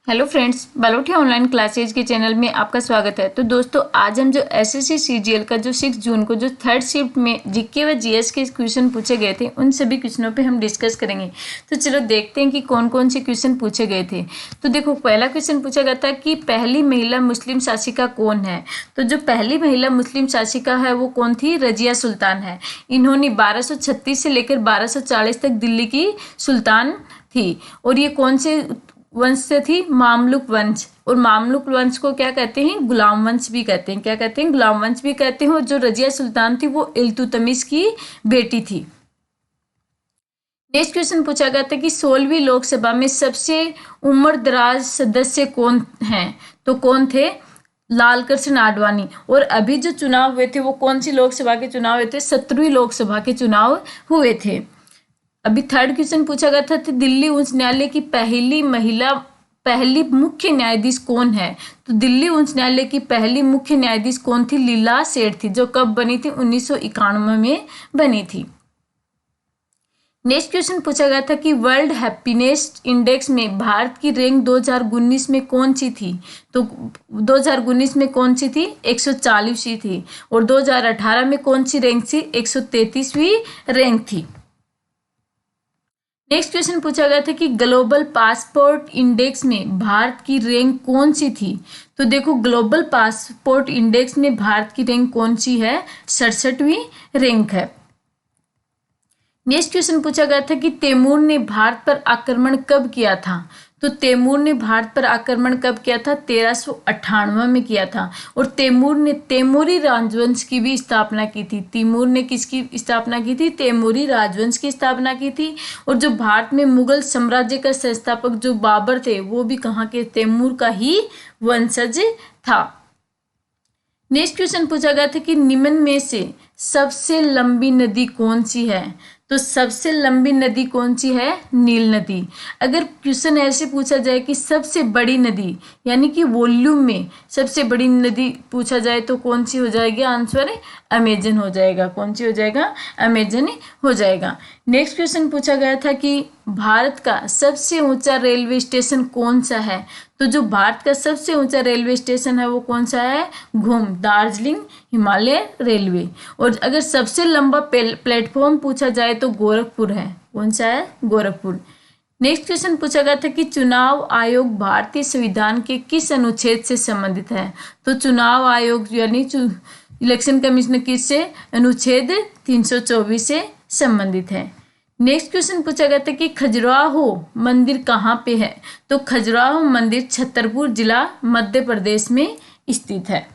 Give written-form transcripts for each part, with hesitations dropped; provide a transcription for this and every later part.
Hello friends, Balotiya online classes के channel में आपका स्वागत है। तो दोस्तों, आज हम जो एसएससी सीजीएल का जो 6 जून को जो थर्ड शिफ्ट में जीके व जीएस के क्वेश्चन पूछे गए थे, उन सभी क्वेश्चनों पे हम डिस्कस करेंगे। तो चलो देखते हैं कि कौन कौन से क्वेश्चन पूछे गए थे। तो देखो, पहला क्वेश्चन पूछा गया था कि पहली महिला मुस्लिम शासिका कौन है। तो जो पहली महिला मुस्लिम शासिका है वो कौन थी? रजिया सुल्तान है। इन्होंने 1236 से लेकर 1240 तक दिल्ली की सुल्तान थी। और ये कौन से वंश से थी? मामलुक वंश। और मामलुक वंश को क्या कहते हैं? गुलाम वंश भी कहते हैं। क्या कहते हैं? गुलाम वंश भी कहते हैं। और जो रजिया सुल्तान थी वो इल्तुतमिश की बेटी थी। नेक्स्ट क्वेश्चन पूछा गया था कि 16वीं लोकसभा में सबसे उम्र दराज सदस्य कौन हैं? तो कौन थे? लाल कृष्ण आडवाणी। और अभी जो चुनाव हुए थे वो कौन सी लोकसभा के चुनाव हुए थे? 17वीं लोकसभा के चुनाव हुए थे। अभी थर्ड क्वेश्चन पूछा गया था कि दिल्ली उच्च न्यायालय की पहली मुख्य न्यायाधीश कौन है? तो दिल्ली उच्च न्यायालय की पहली मुख्य न्यायाधीश कौन थी? लीला सेठ थी, जो कब बनी थी? 1991 में बनी थी। नेक्स्ट क्वेश्चन पूछा गया था कि वर्ल्ड हैप्पीनेस इंडेक्स में भारत की रैंक 2019 में कौन सी थी? तो 2019 में कौन सी थी? 140वीं थी। और 2018 में कौन सी रैंक थी? 133वीं रैंक थी। नेक्स्ट क्वेश्चन पूछा गया था कि ग्लोबल पासपोर्ट इंडेक्स में भारत की रैंक कौन सी थी? तो देखो, ग्लोबल पासपोर्ट इंडेक्स में भारत की रैंक कौन सी है? 67वीं रैंक है। नेक्स्ट क्वेश्चन पूछा गया था कि तैमूर ने भारत पर आक्रमण कब किया था? तो तैमूर ने भारत पर आक्रमण कब किया था? 1398 में किया था। और तैमूर ने तैमूरी राजवंश की भी स्थापना की थी। तैमूर ने किसकी स्थापना की थी? तैमूरी राजवंश की स्थापना की थी। और जो भारत में मुगल साम्राज्य का संस्थापक जो बाबर थे, वो भी कहाँ के? तैमूर का ही वंशज था। नेक्स्ट क्वेश्चन पूछा गया था कि निम्न में से सबसे लंबी नदी कौन सी है? तो सबसे लंबी नदी कौन सी है? नील नदी। अगर क्वेश्चन ऐसे पूछा जाए कि सबसे बड़ी नदी, यानी कि वॉल्यूम में सबसे बड़ी नदी पूछा जाए, तो कौन सी हो जाएगी? आंसर अमेजन हो जाएगा। कौन सी हो जाएगा? अमेजन हो जाएगा। नेक्स्ट क्वेश्चन पूछा गया था कि भारत का सबसे ऊंचा रेलवे स्टेशन कौन सा है? तो जो भारत का सबसे ऊंचा रेलवे स्टेशन है वो कौन सा है? घूम, दार्जिलिंग हिमालय रेलवे। और अगर सबसे लंबा प्लेटफॉर्म पूछा जाए तो गोरखपुर है। कौन सा है? गोरखपुर। नेक्स्ट क्वेश्चन पूछा गया था कि चुनाव आयोग भारतीय संविधान के किस अनुच्छेद से संबंधित है? तो चुनाव आयोग यानी इलेक्शन कमीशन किससे? अनुच्छेद 324 से संबंधित है। नेक्स्ट क्वेश्चन पूछा गया था कि खजुराहो मंदिर कहाँ पे है? तो खजुराहो मंदिर छतरपुर जिला मध्य प्रदेश में स्थित है।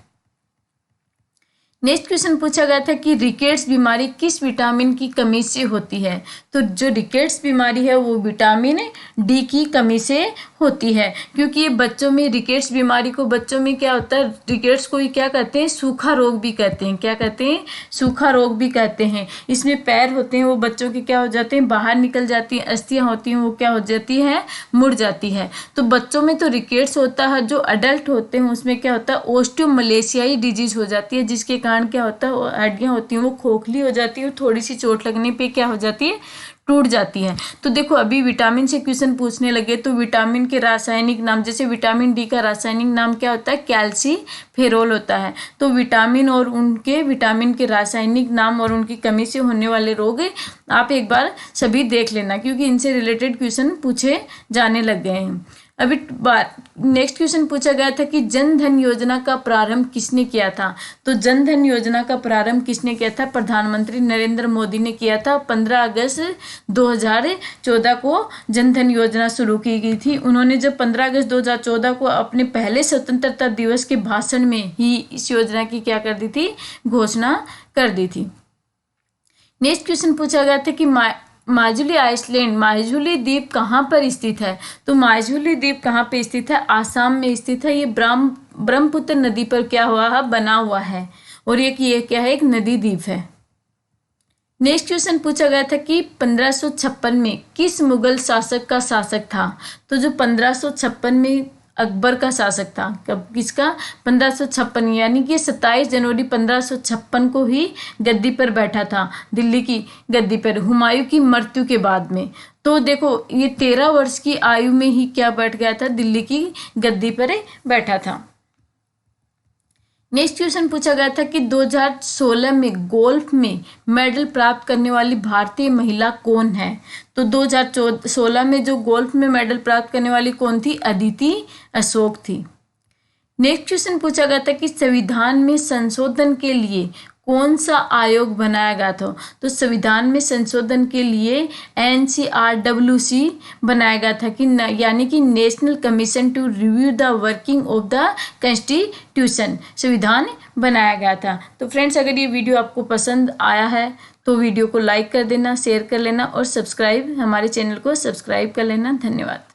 नेक्स्ट क्वेश्चन पूछा गया था कि रिकेट्स बीमारी किस विटामिन की कमी से होती है? तो जो रिकेट्स बीमारी है वो विटामिन डी की कमी से होती है। क्योंकि ये बच्चों में रिकेट्स बीमारी को बच्चों में क्या होता है? रिकेट्स को ही क्या कहते हैं? सूखा रोग भी कहते हैं। क्या कहते हैं? सूखा रोग भी कहते हैं। इसमें पैर होते हैं वो बच्चों के क्या हो जाते हैं? बाहर निकल जाती हैं। अस्थियां होती हैं वो क्या हो जाती है? मुड़ जाती है। तो बच्चों में तो रिकेट्स होता है। जो अडल्ट होते हैं उसमें क्या होता है? ओस्टियोमलेशियाई डिजीज हो जाती है, जिसके कारण क्या होता है? हड्डियां होती हैं वो खोखली हो जाती है। थोड़ी सी चोट लगने पे क्या हो जाती है? टूट जाती है। तो देखो, अभी विटामिन से क्वेश्चन पूछने लगे तो विटामिन के रासायनिक नाम, जैसे विटामिन डी का रासायनिक नाम क्या होता है? कैल्सीफेरोल होता है। तो विटामिन और उनके विटामिन के रासायनिक नाम और उनकी कमी से होने वाले रोग आप एक बार सभी देख लेना, क्योंकि इनसे रिलेटेड क्वेश्चन पूछे जाने लग गए हैं। अभी नेक्स्ट क्वेश्चन पूछा गया था कि जन धन योजना का प्रारंभ किसने किया था? तो जन धन योजना का प्रारंभ किसने किया था? प्रधानमंत्री नरेंद्र मोदी ने किया था। 15 अगस्त 2014 को जन धन योजना शुरू की गई थी। उन्होंने जब 15 अगस्त 2014 को अपने पहले स्वतंत्रता दिवस के भाषण में ही इस योजना की क्या कर दी थी? घोषणा कर दी थी। नेक्स्ट क्वेश्चन पूछा गया था कि माजुली आइसलैंड, माजुली द्वीप कहाँ पर स्थित है? तो माजुली द्वीप कहाँ पे स्थित है? आसाम में स्थित है। ये ब्रह्मपुत्र नदी पर क्या हुआ है? बना हुआ है। और ये क्या है? एक नदी द्वीप है। नेक्स्ट क्वेश्चन पूछा गया था कि 1556 में किस मुगल शासक का शासक था? तो जो 1556 में अकबर का शासक था। कब, किसका? 1556, यानी कि 27 जनवरी 1556 को ही गद्दी पर बैठा था, दिल्ली की गद्दी पर, हुमायूं की मृत्यु के बाद में। तो देखो ये 13 वर्ष की आयु में ही क्या बैठ गया था, दिल्ली की गद्दी पर बैठा था। नेक्स्ट क्वेश्चन पूछा गया था कि 2016 में गोल्फ में मेडल प्राप्त करने वाली भारतीय महिला कौन है? तो 2016 में जो गोल्फ में मेडल प्राप्त करने वाली कौन थी? अदिति अशोक थी। नेक्स्ट क्वेश्चन पूछा गया था कि संविधान में संशोधन के लिए कौन सा आयोग बनाया गया था? तो संविधान में संशोधन के लिए NCRWC बनाया गया था, कि यानी कि national commission to review the working of the constitution, संविधान बनाया गया था। तो फ्रेंड्स, अगर ये वीडियो आपको पसंद आया है तो वीडियो को लाइक कर देना, शेयर कर लेना और हमारे चैनल को सब्सक्राइब कर लेना। धन्यवाद।